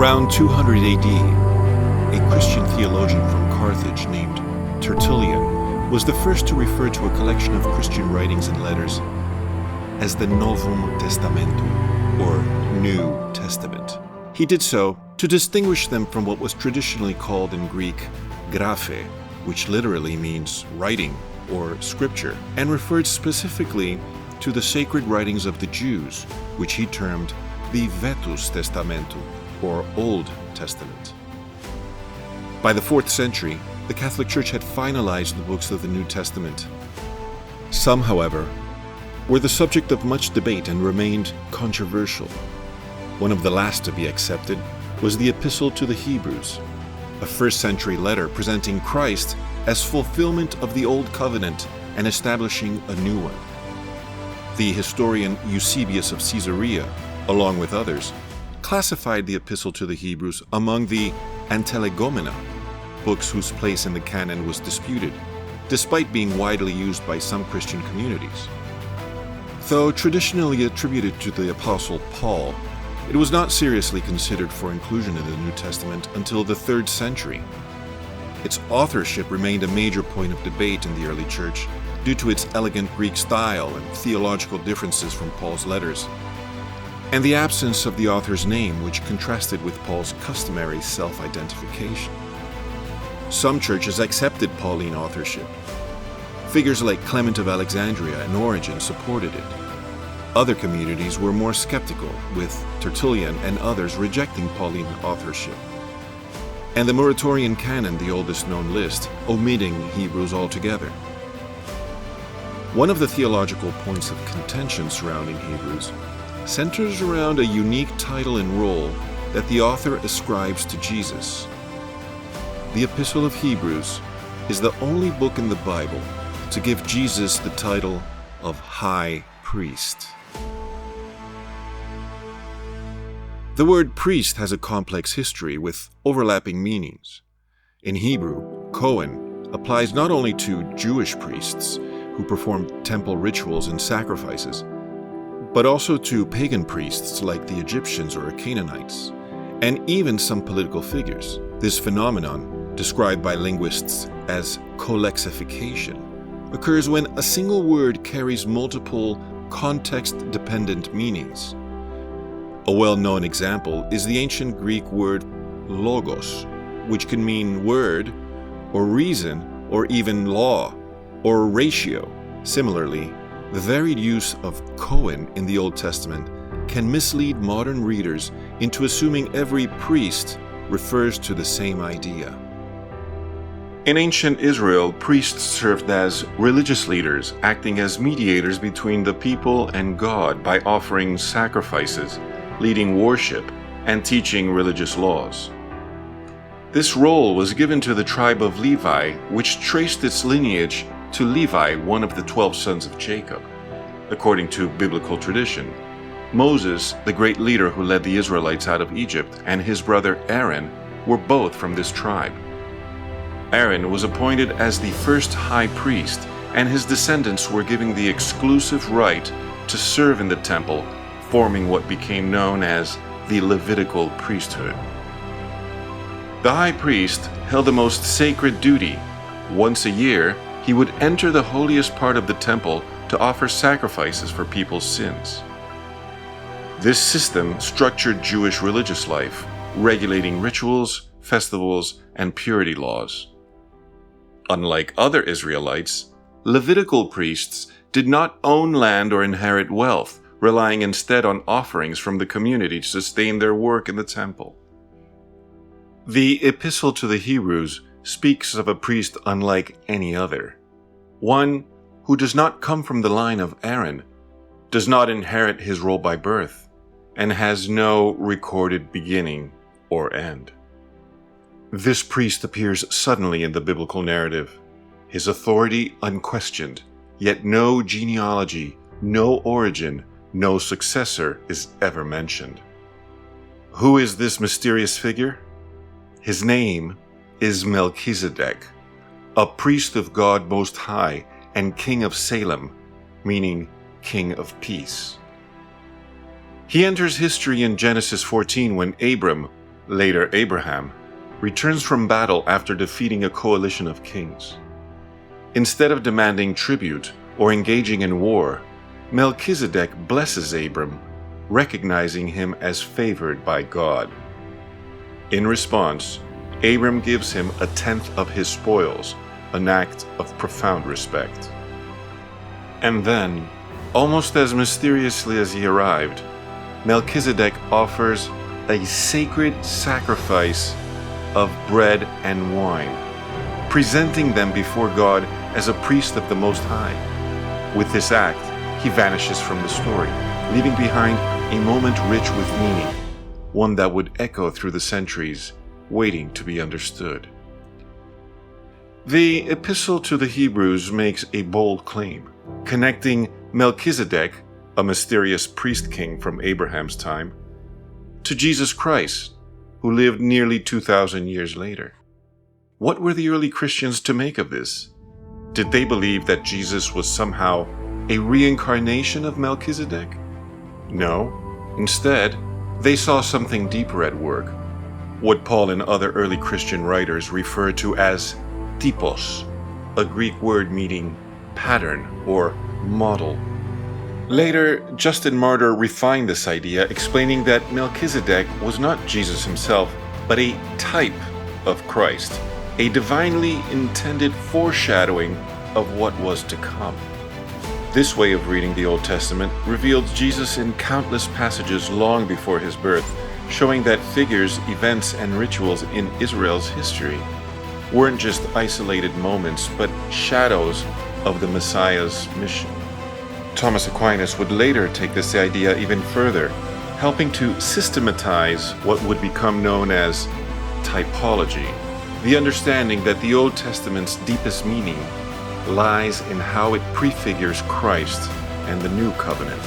Around 200 AD, a Christian theologian from Carthage named Tertullian was the first to refer to a collection of Christian writings and letters as the Novum Testamentum, or New Testament. He did so to distinguish them from what was traditionally called in Greek graphe, which literally means writing or scripture, and referred specifically to the sacred writings of the Jews, which he termed the Vetus Testamentum, or Old Testament. By the 4th century, the Catholic Church had finalized the books of the New Testament. Some, however, were the subject of much debate and remained controversial. One of the last to be accepted was the Epistle to the Hebrews, a 1st century letter presenting Christ as fulfillment of the Old Covenant and establishing a new one. The historian Eusebius of Caesarea, along with others, classified the Epistle to the Hebrews among the Antelegomena, books whose place in the canon was disputed, despite being widely used by some Christian communities. Though traditionally attributed to the Apostle Paul, it was not seriously considered for inclusion in the New Testament until the 3rd century. Its authorship remained a major point of debate in the early Church due to its elegant Greek style and theological differences from Paul's letters, and the absence of the author's name, which contrasted with Paul's customary self-identification. Some churches accepted Pauline authorship. Figures like Clement of Alexandria and Origen supported it. Other communities were more skeptical, with Tertullian and others rejecting Pauline authorship. And the Muratorian canon, the oldest known list, omitting Hebrews altogether. One of the theological points of contention surrounding Hebrews centers around a unique title and role that the author ascribes to Jesus. The Epistle of Hebrews is the only book in the Bible to give Jesus the title of High Priest. The word priest has a complex history with overlapping meanings. In Hebrew, Cohen applies not only to Jewish priests who performed temple rituals and sacrifices, but also to pagan priests like the Egyptians or Canaanites, and even some political figures. This phenomenon, described by linguists as colexification, occurs when a single word carries multiple context-dependent meanings. A well-known example is the ancient Greek word logos, which can mean word, or reason, or even law, or ratio. Similarly, the varied use of Cohen in the Old Testament can mislead modern readers into assuming every priest refers to the same idea. In ancient Israel, priests served as religious leaders, acting as mediators between the people and God by offering sacrifices, leading worship, and teaching religious laws. This role was given to the tribe of Levi, which traced its lineage to Levi, one of the 12 sons of Jacob. According to biblical tradition, Moses, the great leader who led the Israelites out of Egypt, and his brother Aaron were both from this tribe. Aaron was appointed as the first high priest, and his descendants were given the exclusive right to serve in the temple, forming what became known as the Levitical priesthood. The high priest held the most sacred duty. Once a year, he would enter the holiest part of the temple to offer sacrifices for people's sins. This system structured Jewish religious life, regulating rituals, festivals, and purity laws. Unlike other Israelites, Levitical priests did not own land or inherit wealth, relying instead on offerings from the community to sustain their work in the temple. The Epistle to the Hebrews speaks of a priest unlike any other, one who does not come from the line of Aaron, does not inherit his role by birth, and has no recorded beginning or end. This priest appears suddenly in the biblical narrative, his authority unquestioned, yet no genealogy, no origin, no successor is ever mentioned. Who is this mysterious figure? His name is Melchizedek, a priest of God Most High and King of Salem, meaning King of Peace. He enters history in Genesis 14 when Abram, later Abraham, returns from battle after defeating a coalition of kings. Instead of demanding tribute or engaging in war, Melchizedek blesses Abram, recognizing him as favored by God. In response, Abram gives him a tenth of his spoils, an act of profound respect. And then, almost as mysteriously as he arrived, Melchizedek offers a sacred sacrifice of bread and wine, presenting them before God as a priest of the Most High. With this act, he vanishes from the story, leaving behind a moment rich with meaning, one that would echo through the centuries, waiting to be understood. The Epistle to the Hebrews makes a bold claim, connecting Melchizedek, a mysterious priest-king from Abraham's time, to Jesus Christ, who lived nearly 2,000 years later. What were the early Christians to make of this? Did they believe that Jesus was somehow a reincarnation of Melchizedek? No. Instead, they saw something deeper at work, what Paul and other early Christian writers refer to as typos, a Greek word meaning pattern or model. Later, Justin Martyr refined this idea, explaining that Melchizedek was not Jesus himself, but a type of Christ, a divinely intended foreshadowing of what was to come. This way of reading the Old Testament reveals Jesus in countless passages long before his birth, showing that figures, events, and rituals in Israel's history weren't just isolated moments, but shadows of the Messiah's mission. Thomas Aquinas would later take this idea even further, helping to systematize what would become known as typology, the understanding that the Old Testament's deepest meaning lies in how it prefigures Christ and the New Covenant.